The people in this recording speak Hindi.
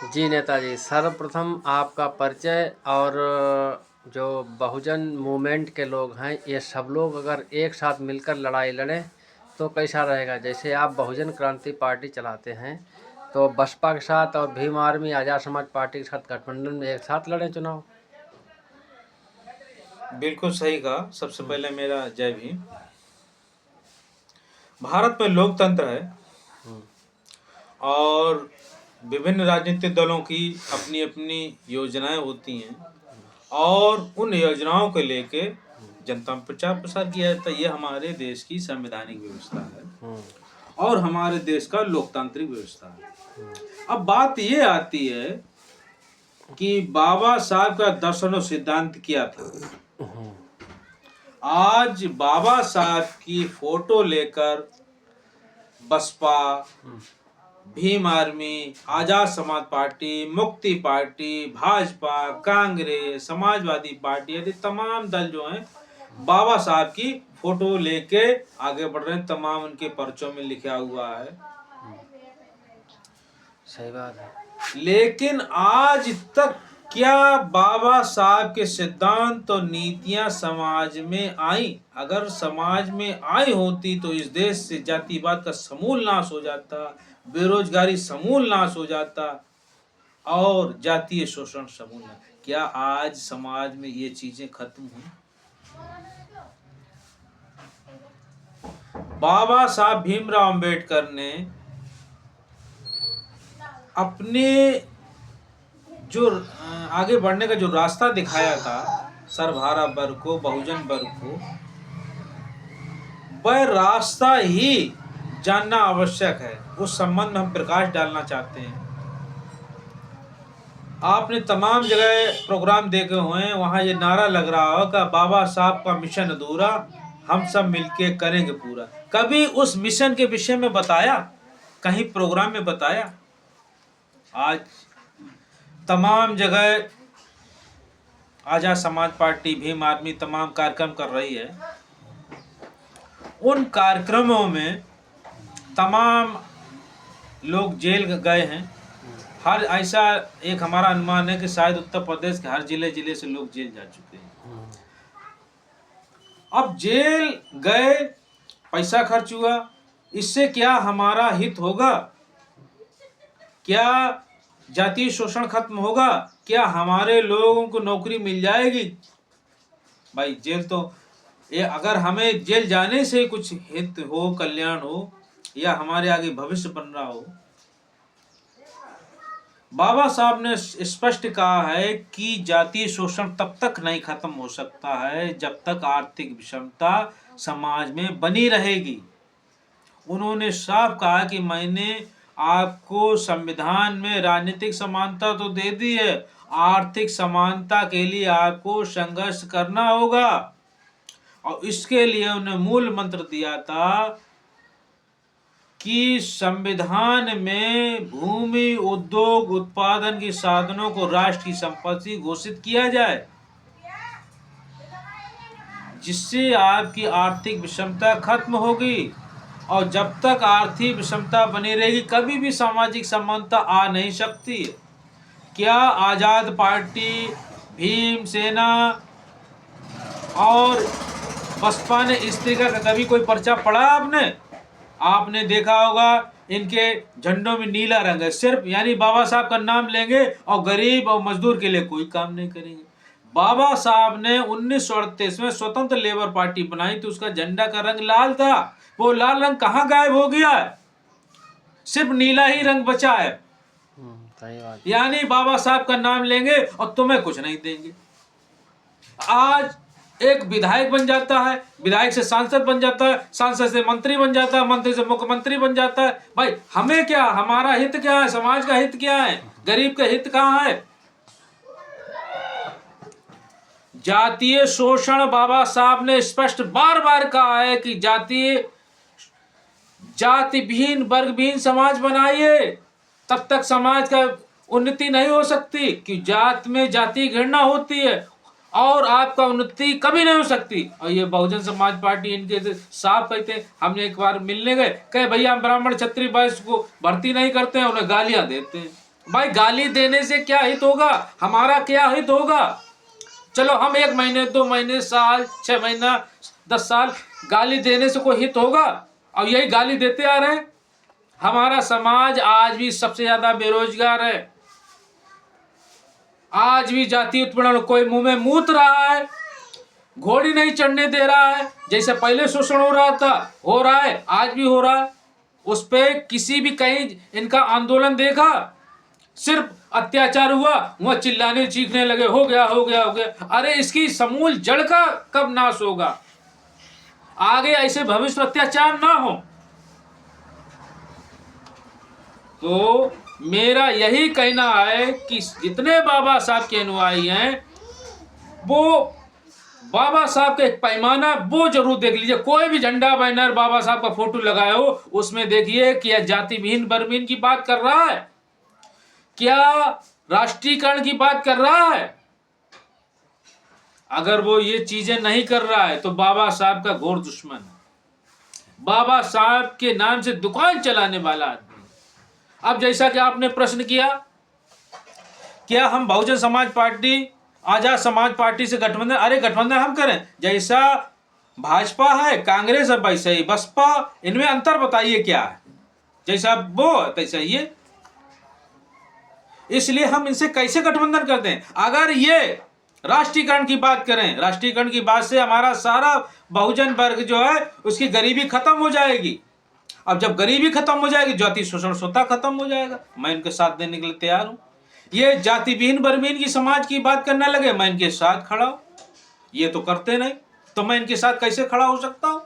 जी नेताजी, सर्वप्रथम आपका परिचय और जो बहुजन मूवमेंट के लोग हैं, ये सब लोग अगर एक साथ मिलकर लड़ाई लड़ें तो कैसा रहेगा। जैसे आप बहुजन क्रांति पार्टी चलाते हैं, तो बसपा के साथ और भीम आर्मी आज़ाद समाज पार्टी के साथ गठबंधन में एक साथ लड़ें चुनाव। बिल्कुल सही कहा। सबसे पहले मेरा जय भीम। भारत में लोकतंत्र है और विभिन्न राजनीतिक दलों की अपनी अपनी योजनाएं होती हैं और उन योजनाओं को लेके जनता में प्रचार प्रसार किया जाता है। ये हमारे देश की संवैधानिक व्यवस्था है और हमारे देश का लोकतांत्रिक व्यवस्था है। अब बात ये आती है कि बाबा साहब का दर्शन और सिद्धांत क्या था। आज बाबा साहब की फोटो लेकर बसपा, भीम आर्मी, आजाद समाज पार्टी, मुक्ति पार्टी, भाजपा, कांग्रेस, समाजवादी पार्टी आदि तमाम दल जो हैं बाबा साहब की फोटो लेके आगे बढ़ रहे हैं। तमाम उनके पर्चों में लिखा हुआ है। सही बात है। लेकिन आज तक क्या बाबा साहब के सिद्धांत और नीतियां समाज में आई? अगर समाज में आई होती तो इस देश से जातिवाद का समूल नाश हो जाता, बेरोजगारी समूल नाश हो जाता और जातीय शोषण समूल नाश। क्या आज समाज में ये चीजें खत्म हुई? बाबा साहब भीमराव अंबेडकर ने अपने जो आगे बढ़ने का जो रास्ता दिखाया था सर्वहारा वर्ग को, बहुजन वर्ग को, वह रास्ता ही जानना आवश्यक है। उस संबंध में हम प्रकाश डालना चाहते हैं। आपने तमाम जगह प्रोग्राम देखे हुए हैं, वहां ये नारा लग रहा होगा बाबा साहब का मिशन अधूरा, हम सब मिलके करेंगे पूरा। कभी उस मिशन के विषय में बताया? कहीं प्रोग्राम में बताया? आज तमाम जगह आजाद समाज पार्टी, भीम आर्मी तमाम कार्यक्रम कर रही है। उन कार्यक्रमों में तमाम लोग जेल गए हैं। हर ऐसा एक हमारा अनुमान है कि शायद उत्तर प्रदेश के हर जिले से लोग जेल जा चुके हैं। अब जेल गए, पैसा खर्च हुआ, इससे क्या हमारा हित होगा? क्या जातीय शोषण खत्म होगा? क्या हमारे लोगों को नौकरी मिल जाएगी? भाई जेल तो ये अगर हमें जेल जाने से कुछ हित हो, कल्याण हो या हमारे आगे भविष्य बन रहा हो। बाबा साहब ने स्पष्ट कहा है कि जातीय शोषण तब तक नहीं खत्म हो सकता है जब तक आर्थिक विषमता समाज में बनी रहेगी। उन्होंने साफ कहा कि मैंने आपको संविधान में राजनीतिक समानता तो दे दी है, आर्थिक समानता के लिए आपको संघर्ष करना होगा। और इसके लिए उन्हें मूल मंत्र दिया था कि संविधान में भूमि, उद्योग, उत्पादन के साधनों को राष्ट्र की संपत्ति घोषित किया जाए, जिससे आपकी आर्थिक विषमता खत्म होगी। और जब तक आर्थिक विषमता बनी रहेगी कभी भी सामाजिक समानता आ नहीं सकती। क्या आजाद पार्टी, भीम सेना और बसपा ने इस तरीका का कभी कोई पर्चा पढ़ा? आपने देखा होगा इनके झंडों में नीला रंग है सिर्फ, यानी बाबा साहब का नाम लेंगे और गरीब और मजदूर के लिए कोई काम नहीं करेंगे। बाबा साहब ने 1938 में स्वतंत्र लेबर पार्टी बनाई तो उसका झंडा का रंग लाल था। वो लाल रंग कहाँ गायब हो गया है? सिर्फ नीला ही रंग बचा है। यानी बाबा साहब का नाम लेंगे और तुम्हें कुछ नहीं देंगे। आज एक विधायक बन जाता है, विधायक से सांसद बन जाता है, सांसद से मंत्री बन जाता है, मंत्री से मुख्यमंत्री बन जाता है। भाई हमें क्या, हमारा हित क्या है? समाज का हित क्या है? गरीब का हित कहाँ है? जातीय शोषण बाबा साहब ने स्पष्ट बार बार कहा है कि जाति विहीन, वर्ग विहीन समाज बनाइए, तब तक समाज का उन्नति नहीं हो सकती। कि जात में जाति घृणा होती है और आपका उन्नति कभी नहीं हो सकती। और ये बहुजन समाज पार्टी इनके साफ कहते हैं। हमने एक बार मिलने गए, कहे भैया हम ब्राह्मण क्षत्रिय वैश्य को भर्ती नहीं करते हैं, उन्हें गालियां देते हैं। भाई गाली देने से क्या हित होगा, हमारा क्या हित होगा। चलो हम 1 महीने 2 महीने साल 6 महीना 10 साल गाली देने से कोई हित होगा, और यही गाली देते आ रहे हैं। हमारा समाज आज भी सबसे ज्यादा बेरोजगार है, आज भी जाति उत्पीड़न, कोई मुंह में मूत रहा है, घोड़ी नहीं चढ़ने दे रहा है। जैसे पहले शोषण हो रहा था, हो रहा है, आज भी हो रहा है। उस पे किसी भी कहीं इनका आंदोलन देखा, सिर्फ अत्याचार हुआ, वह चिल्लाने चीखने लगे, हो गया हो गया हो गया। अरे इसकी समूल जड़ का कब नाश होगा, आगे ऐसे भविष्य अत्याचार ना हो। तो मेरा यही कहना है कि जितने बाबा साहब के अनुयायी हैं, वो बाबा साहब का एक पैमाना वो जरूर देख लीजिए। कोई भी झंडा बैनर बाबा साहब का फोटो लगाए हो, उसमें देखिए कि यह जाति विहीन बर्मीन की बात कर रहा है, क्या राष्ट्रीयकरण की बात कर रहा है। अगर वो ये चीजें नहीं कर रहा है तो बाबा साहब का घोर दुश्मन है, बाबा साहब के नाम से दुकान चलाने वाला आदमी। अब जैसा कि आपने प्रश्न किया, क्या हम बहुजन समाज पार्टी आजाद समाज पार्टी से गठबंधन, अरे गठबंधन हम करें, जैसा भाजपा है कांग्रेस है वैसे ही बसपा, इनमें अंतर बताइए क्या है, जैसा वो तैसा ये। इसलिए हम इनसे कैसे गठबंधन करते हैं। अगर ये राष्ट्रीयकरण की बात करें, राष्ट्रीयकरण की बात से हमारा सारा बहुजन वर्ग जो है उसकी गरीबी खत्म हो जाएगी। अब जब गरीबी खत्म हो जाएगी, जाति शोषण स्वतः खत्म हो जाएगा। मैं इनके साथ देने के लिए तैयार हूं। ये जाति विहीन बर्मीन की समाज की बात करने लगे, मैं इनके साथ खड़ा हूं। ये तो करते नहीं, तो मैं इनके साथ कैसे खड़ा हो सकता हूं।